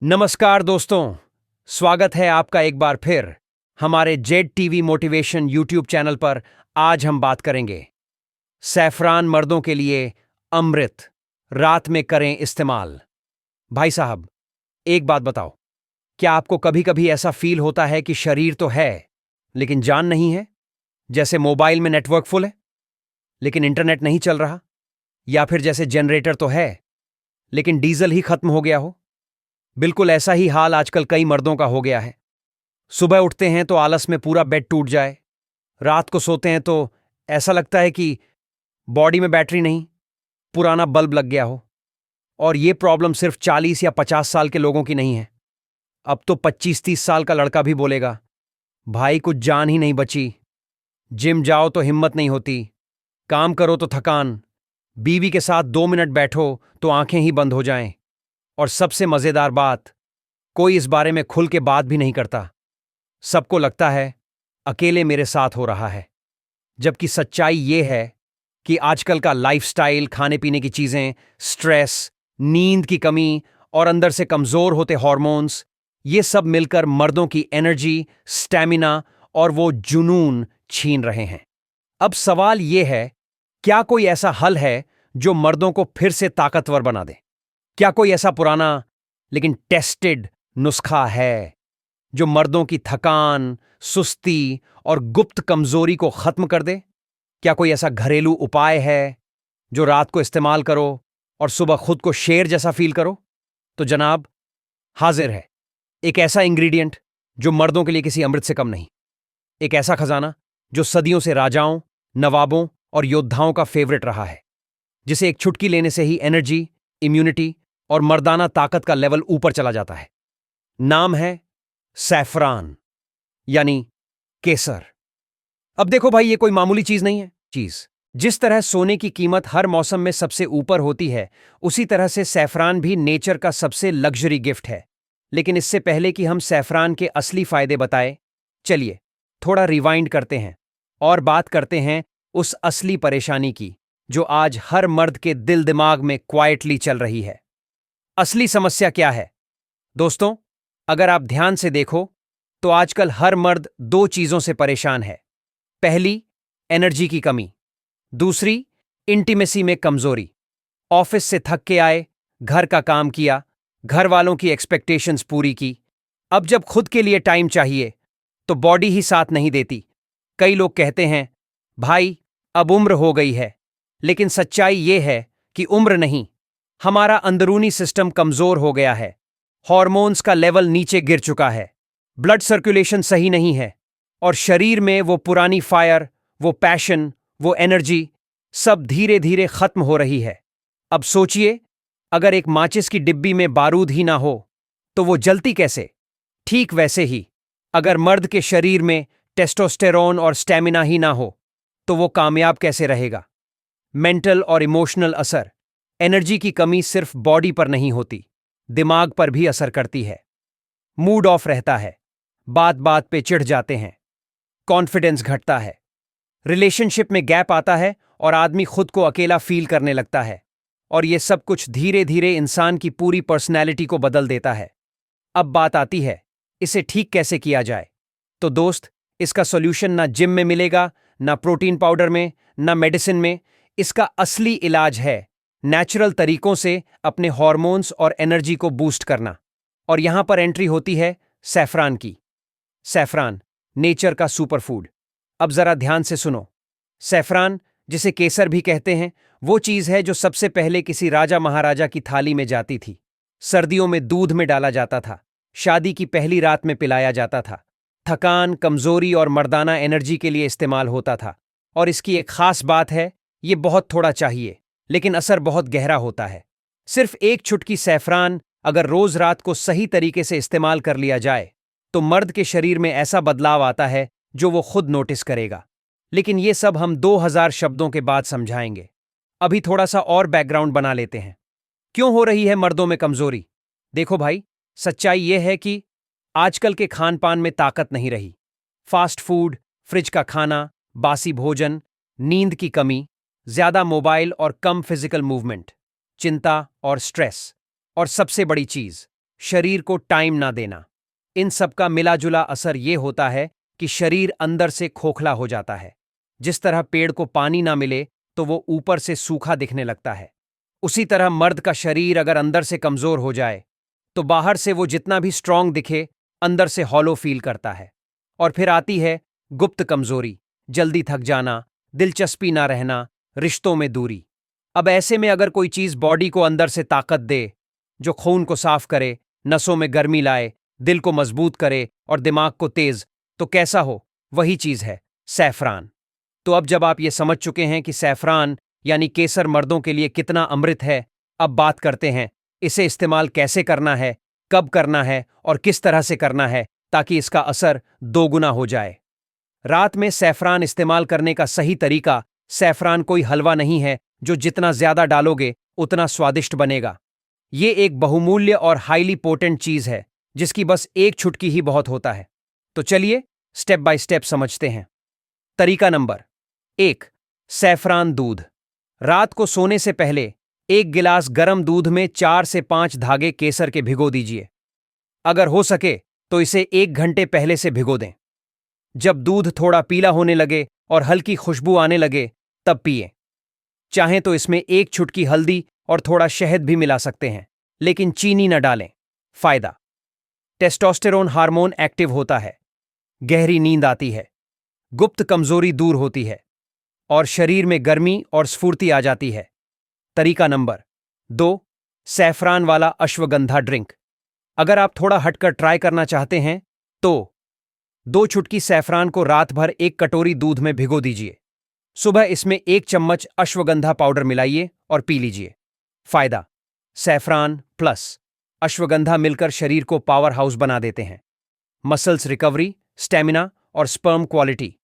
नमस्कार दोस्तों, स्वागत है आपका एक बार फिर हमारे Z TV motivation YouTube channel पर। आज हम बात करेंगे सैफरान मर्दों के लिए अमृत, रात में करें इस्तेमाल। भाई साहब, एक बात बताओ, क्या आपको कभी कभी ऐसा फील होता है कि शरीर तो है लेकिन जान नहीं है? जैसे मोबाइल में नेटवर्क फुल है लेकिन इंटरनेट नहीं चल रहा, या फिर जैसे जनरेटर तो है लेकिन डीजल ही खत्म हो गया हो। बिल्कुल ऐसा ही हाल आजकल कई मर्दों का हो गया है। सुबह उठते हैं तो आलस में पूरा बेड टूट जाए, रात को सोते हैं तो ऐसा लगता है कि बॉडी में बैटरी नहीं, पुराना बल्ब लग गया हो। और ये प्रॉब्लम सिर्फ 40 या 50 साल के लोगों की नहीं है। अब तो 25-30 साल का लड़का भी बोलेगा, भाई कुछ जान ही नहीं बची। जिम जाओ तो हिम्मत नहीं होती, काम करो तो थकान, बीवी के साथ 2 मिनट बैठो तो आंखें ही बंद हो जाएं। और सबसे मजेदार बात, कोई इस बारे में खुल के बात भी नहीं करता। सबको लगता है अकेले मेरे साथ हो रहा है। जबकि सच्चाई ये है कि आजकल का लाइफस्टाइल, खाने पीने की चीजें, स्ट्रेस, नींद की कमी और अंदर से कमजोर होते हार्मोन्स, ये सब मिलकर मर्दों की एनर्जी, स्टैमिना और वो जुनून छीन रहे हैं। अब सवाल ये है, क्या कोई ऐसा हल है जो मर्दों को फिर से ताकतवर बना दे? क्या कोई ऐसा पुराना लेकिन टेस्टेड नुस्खा है जो मर्दों की थकान, सुस्ती और गुप्त कमजोरी को खत्म कर दे? क्या कोई ऐसा घरेलू उपाय है जो रात को इस्तेमाल करो और सुबह खुद को शेर जैसा फील करो? तो जनाब, हाजिर है एक ऐसा इंग्रेडिएंट जो मर्दों के लिए किसी अमृत से कम नहीं। एक ऐसा खजाना जो सदियों से राजाओं, नवाबों और योद्धाओं का फेवरेट रहा है, जिसे एक चुटकी लेने से ही एनर्जी, इम्यूनिटी और मर्दाना ताकत का लेवल ऊपर चला जाता है। नाम है सैफरान, यानी केसर। अब देखो भाई, ये कोई मामूली चीज नहीं है। जिस तरह सोने की कीमत हर मौसम में सबसे ऊपर होती है, उसी तरह से सैफरान भी नेचर का सबसे लग्जरी गिफ्ट है। लेकिन इससे पहले कि हम सैफरान के असली फायदे बताएं, चलिए थोड़ा रिवाइंड करते हैं और बात करते हैं उस असली परेशानी की जो आज हर मर्द के दिल दिमाग में क्वाइटली चल रही है। असली समस्या क्या है दोस्तों? अगर आप ध्यान से देखो तो आजकल हर मर्द दो चीजों से परेशान है। पहली, एनर्जी की कमी। दूसरी, इंटीमेसी में कमजोरी। ऑफिस से थक के आए, घर का काम किया, घर वालों की एक्सपेक्टेशंस पूरी की, अब जब खुद के लिए टाइम चाहिए तो बॉडी ही साथ नहीं देती। कई लोग कहते हैं, भाई अब उम्र हो गई है, लेकिन सच्चाई ये है कि उम्र नहीं, हमारा अंदरूनी सिस्टम कमजोर हो गया है। हॉर्मोन्स का लेवल नीचे गिर चुका है, ब्लड सर्कुलेशन सही नहीं है और शरीर में वो पुरानी फायर, वो पैशन, वो एनर्जी सब धीरे धीरे खत्म हो रही है। अब सोचिए, अगर एक माचिस की डिब्बी में बारूद ही ना हो तो वो जलती कैसे? ठीक वैसे ही, अगर मर्द के शरीर में टेस्टोस्टेरोन और स्टैमिना ही ना हो तो वो कामयाब कैसे रहेगा? मेंटल और इमोशनल असर। एनर्जी की कमी सिर्फ बॉडी पर नहीं होती, दिमाग पर भी असर करती है। मूड ऑफ रहता है, बात बात पे चिढ़ जाते हैं, कॉन्फिडेंस घटता है, रिलेशनशिप में गैप आता है और आदमी खुद को अकेला फील करने लगता है। और ये सब कुछ धीरे धीरे इंसान की पूरी पर्सनैलिटी को बदल देता है। अब बात आती है, इसे ठीक कैसे किया जाए? तो दोस्त, इसका सॉल्यूशन ना जिम में मिलेगा, ना प्रोटीन पाउडर में, ना मेडिसिन में। इसका असली इलाज है नेचुरल तरीकों से अपने हार्मोन्स और एनर्जी को बूस्ट करना। और यहां पर एंट्री होती है सैफरान की। सैफरान, नेचर का सुपरफूड। अब जरा ध्यान से सुनो। सैफरान, जिसे केसर भी कहते हैं, वो चीज है जो सबसे पहले किसी राजा महाराजा की थाली में जाती थी। सर्दियों में दूध में डाला जाता था, शादी की पहली रात में पिलाया जाता था, थकान, कमजोरी और मर्दाना एनर्जी के लिए इस्तेमाल होता था। और इसकी एक खास बात है, ये बहुत थोड़ा चाहिए लेकिन असर बहुत गहरा होता है। सिर्फ एक चुटकी सैफरान अगर रोज रात को सही तरीके से इस्तेमाल कर लिया जाए तो मर्द के शरीर में ऐसा बदलाव आता है जो वो खुद नोटिस करेगा। लेकिन ये सब हम 2000 शब्दों के बाद समझाएंगे। अभी थोड़ा सा और बैकग्राउंड बना लेते हैं। क्यों हो रही है मर्दों में कमजोरी? देखो भाई, सच्चाई ये है कि आजकल के खान पान में ताकत नहीं रही। फास्ट फूड, फ्रिज का खाना, बासी भोजन, नींद की कमी, ज्यादा मोबाइल और कम फिजिकल मूवमेंट, चिंता और स्ट्रेस, और सबसे बड़ी चीज शरीर को टाइम ना देना। इन सब का मिला-जुला असर ये होता है कि शरीर अंदर से खोखला हो जाता है। जिस तरह पेड़ को पानी ना मिले तो वो ऊपर से सूखा दिखने लगता है, उसी तरह मर्द का शरीर अगर अंदर से कमजोर हो जाए तो बाहर से वो जितना भी स्ट्रांग दिखे, अंदर से हॉलो फील करता है। और फिर आती है गुप्त कमजोरी, जल्दी थक जाना, दिलचस्पी ना रहना, रिश्तों में दूरी। अब ऐसे में अगर कोई चीज बॉडी को अंदर से ताकत दे, जो खून को साफ करे, नसों में गर्मी लाए, दिल को मजबूत करे और दिमाग को तेज, तो कैसा हो? वही चीज है सैफरान। तो अब जब आप ये समझ चुके हैं कि सैफरान यानी केसर मर्दों के लिए कितना अमृत है, अब बात करते हैं इसे इस्तेमाल कैसे करना है, कब करना है और किस तरह से करना है ताकि इसका असर दोगुना हो जाए। रात में सैफरान इस्तेमाल करने का सही तरीका, सैफरान कोई हलवा नहीं है जो जितना ज्यादा डालोगे उतना स्वादिष्ट बनेगा। ये एक बहुमूल्य और हाईली पोटेंट चीज है जिसकी बस एक चुटकी ही बहुत होता है। तो चलिए स्टेप बाय स्टेप समझते हैं। तरीका नंबर 1, सैफरान दूध। रात को सोने से पहले 1 गिलास गर्म दूध में 4 से 5 धागे केसर के भिगो दीजिए। अगर हो सके तो इसे 1 घंटे पहले से भिगो दें। जब दूध थोड़ा पीला होने लगे और हल्की खुशबू आने लगे तब पिए। चाहें तो इसमें 1 चुटकी हल्दी और थोड़ा शहद भी मिला सकते हैं, लेकिन चीनी न डालें। फायदा, टेस्टोस्टेरोन हार्मोन एक्टिव होता है, गहरी नींद आती है, गुप्त कमजोरी दूर होती है और शरीर में गर्मी और स्फूर्ति आ जाती है। तरीका नंबर 2, सैफरान वाला अश्वगंधा ड्रिंक। अगर आप थोड़ा हटकर ट्राई करना चाहते हैं तो 2 चुटकी सैफरान को रात भर 1 कटोरी दूध में भिगो दीजिए। सुबह इसमें 1 चम्मच अश्वगंधा पाउडर मिलाइए और पी लीजिए। फायदा, सैफरान प्लस अश्वगंधा मिलकर शरीर को पावर हाउस बना देते हैं। मसल्स रिकवरी, स्टेमिना और स्पर्म क्वालिटी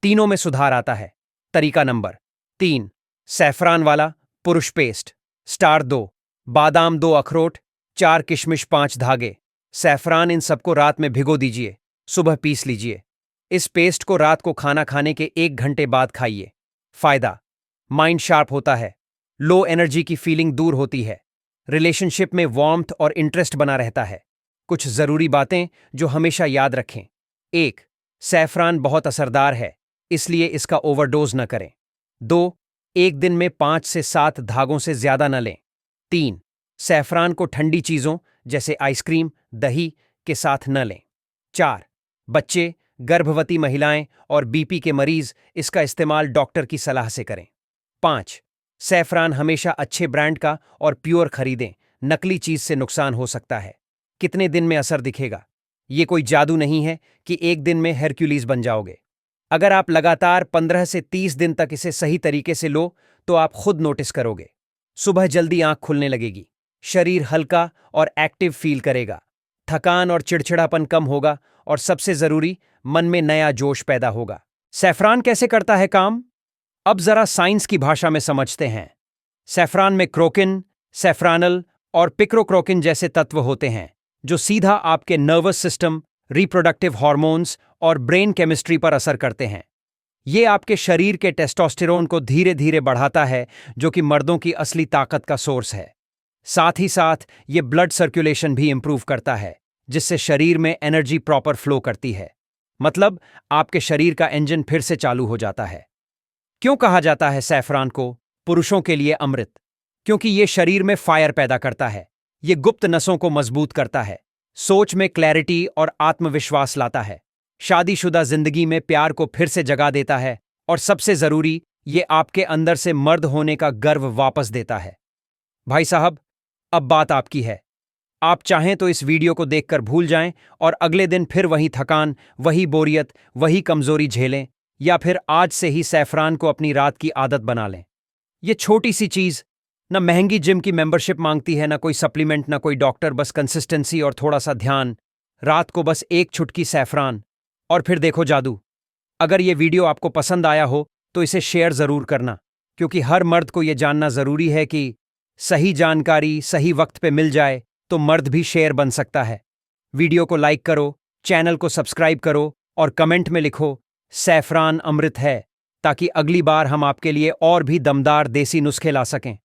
तीनों में सुधार आता है। तरीका नंबर 3, सैफरान वाला पुरुष पेस्ट। स्टार 2, बादाम 2 अखरोट, 4 किशमिश 5 धागे, सैफरान, इन सबको रात में भिगो दीजिए, सुबह पीस लीजिए। इस पेस्ट को रात को खाना खाने के 1 घंटे बाद खाइए। फायदा, माइंड शार्प होता है, लो एनर्जी की फीलिंग दूर होती है, रिलेशनशिप में वार्मथ और इंटरेस्ट बना रहता है। कुछ जरूरी बातें जो हमेशा याद रखें। 1, सैफरान बहुत असरदार है, इसलिए इसका ओवरडोज न करें। 2, एक दिन में 5 से 7 धागों से ज्यादा न लें। 3, सैफरान को ठंडी चीजों जैसे आइसक्रीम, दही के साथ न लें। 4, बच्चे, गर्भवती महिलाएं और बीपी के मरीज इसका इस्तेमाल डॉक्टर की सलाह से करें। 5, सैफरान हमेशा अच्छे ब्रांड का और प्योर खरीदें, नकली चीज से नुकसान हो सकता है। कितने दिन में असर दिखेगा? ये कोई जादू नहीं है कि एक दिन में हेरक्यूलिस बन जाओगे। अगर आप लगातार 15 से 30 दिन तक इसे सही तरीके से लो तो आप खुद नोटिस करोगे। सुबह जल्दी आंख खुलने लगेगी, शरीर हल्का और एक्टिव फील करेगा, थकान और चिड़चिड़ापन कम होगा और सबसे जरूरी, मन में नया जोश पैदा होगा। सैफरान कैसे करता है काम? अब जरा साइंस की भाषा में समझते हैं। सैफरान में क्रोकिन, सैफरानल और पिक्रोक्रोकिन जैसे तत्व होते हैं जो सीधा आपके नर्वस सिस्टम, रिप्रोडक्टिव हार्मोन्स और ब्रेन केमिस्ट्री पर असर करते हैं। ये आपके शरीर के टेस्टोस्टेरोन को धीरे धीरे बढ़ाता है, जो कि मर्दों की असली ताकत का सोर्स है। साथ ही साथ ये ब्लड सर्कुलेशन भी इंप्रूव करता है, जिससे शरीर में एनर्जी प्रॉपर फ्लो करती है। मतलब आपके शरीर का इंजन फिर से चालू हो जाता है। क्यों कहा जाता है सैफरान को पुरुषों के लिए अमृत? क्योंकि ये शरीर में फायर पैदा करता है, ये गुप्त नसों को मजबूत करता है, सोच में क्लैरिटी और आत्मविश्वास लाता है, शादीशुदा जिंदगी में प्यार को फिर से जगा देता है और सबसे जरूरी, ये आपके अंदर से मर्द होने का गर्व वापस देता है। भाई साहब, अब बात आपकी है। आप चाहें तो इस वीडियो को देखकर भूल जाएं और अगले दिन फिर वही थकान, वही बोरियत, वही कमजोरी झेलें, या फिर आज से ही सैफरान को अपनी रात की आदत बना लें। ये छोटी सी चीज ना महंगी जिम की मेंबरशिप मांगती है, ना कोई सप्लीमेंट, ना कोई डॉक्टर, बस कंसिस्टेंसी और थोड़ा सा ध्यान। रात को बस 1 चुटकी सैफरान और फिर देखो जादू। अगर ये वीडियो आपको पसंद आया हो तो इसे शेयर जरूर करना, क्योंकि हर मर्द को यह जानना जरूरी है कि सही जानकारी सही वक्त पे मिल जाए तो मर्द भी शेर बन सकता है। वीडियो को लाइक करो, चैनल को सब्सक्राइब करो और कमेंट में लिखो सैफरान अमृत है, ताकि अगली बार हम आपके लिए और भी दमदार देसी नुस्खे ला सकें।